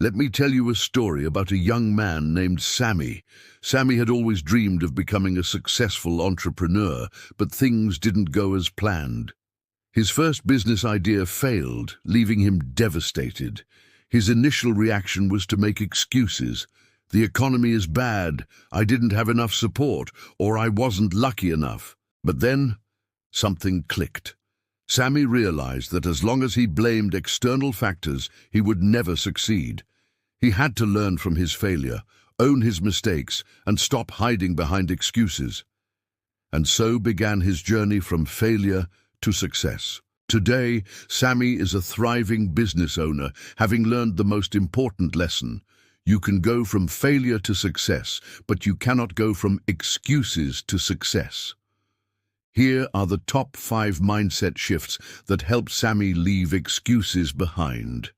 Let me tell you a story about a young man named Sammie. Sammie had always dreamed of becoming a successful entrepreneur, but things didn't go as planned. His first business idea failed, leaving him devastated. His initial reaction was to make excuses. The economy is bad, I didn't have enough support, or I wasn't lucky enough. But then, something clicked. Sammie realized that as long as he blamed external factors, he would never succeed. He had to learn from his failure, own his mistakes, and stop hiding behind excuses. And so began his journey from failure to success. Today, Sammie is a thriving business owner, having learned the most important lesson. You can go from failure to success, but you cannot go from excuses to success. Here are the top 5 mindset shifts that help Sammie leave excuses behind.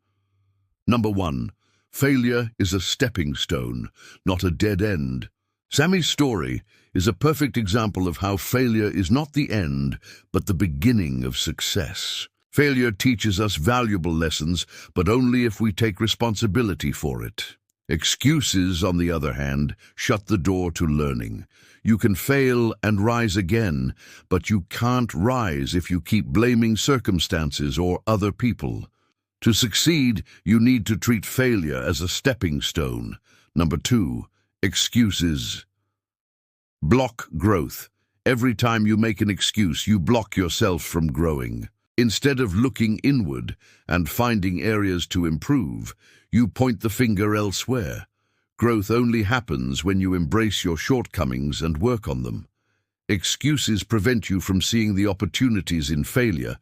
Number 1. Failure is a stepping stone, not a dead end. Sammie's story is a perfect example of how failure is not the end, but the beginning of success. Failure teaches us valuable lessons, but only if we take responsibility for it. Excuses, on the other hand, shut the door to learning. You can fail and rise again, but you can't rise if you keep blaming circumstances or other people. To succeed, you need to treat failure as a stepping stone. Number 2, excuses block growth. Every time you make an excuse, you block yourself from growing. Instead of looking inward and finding areas to improve, you point the finger elsewhere. Growth only happens when you embrace your shortcomings and work on them. Excuses prevent you from seeing the opportunities in failure,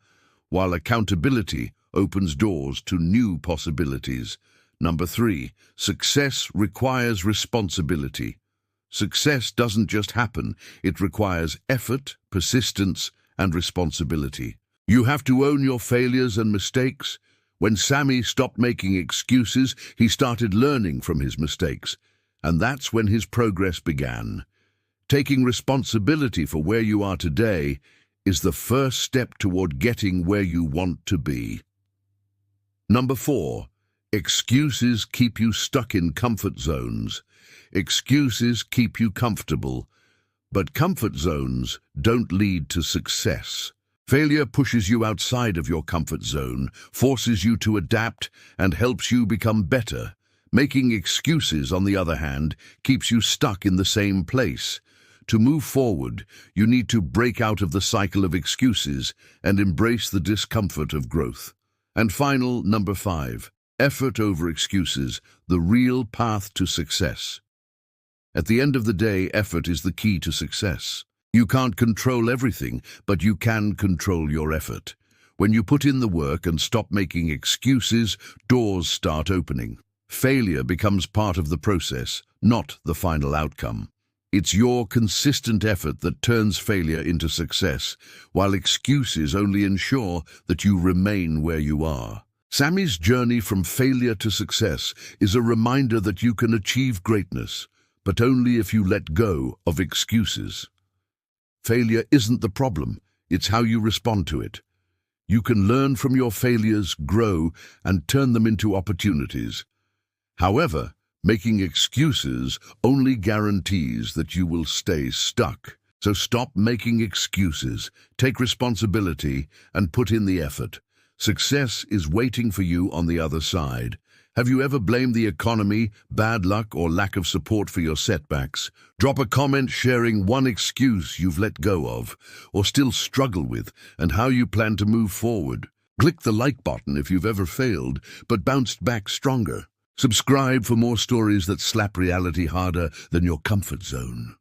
while accountability opens doors to new possibilities. Number 3, success requires responsibility. Success doesn't just happen, it requires effort, persistence, and responsibility. You have to own your failures and mistakes. When Sammie stopped making excuses, he started learning from his mistakes, and that's when his progress began. Taking responsibility for where you are today is the first step toward getting where you want to be. Number 4, excuses keep you stuck in comfort zones. Excuses keep you comfortable, but comfort zones don't lead to success. Failure pushes you outside of your comfort zone, forces you to adapt, and helps you become better. Making excuses, on the other hand, keeps you stuck in the same place. To move forward, you need to break out of the cycle of excuses and embrace the discomfort of growth. And final, number 5, effort over excuses, the real path to success. At the end of the day, effort is the key to success. You can't control everything, but you can control your effort. When you put in the work and stop making excuses, doors start opening. Failure becomes part of the process, not the final outcome. It's your consistent effort that turns failure into success, while excuses only ensure that you remain where you are. Sammie's journey from failure to success is a reminder that you can achieve greatness, but only if you let go of excuses. Failure isn't the problem, it's how you respond to it. You can learn from your failures, grow, and turn them into opportunities. However, making excuses only guarantees that you will stay stuck. So stop making excuses, take responsibility, and put in the effort. Success is waiting for you on the other side. Have you ever blamed the economy, bad luck, or lack of support for your setbacks? Drop a comment sharing one excuse you've let go of, or still struggle with, and how you plan to move forward. Click the like button if you've ever failed, but bounced back stronger. Subscribe for more stories that slap reality harder than your comfort zone.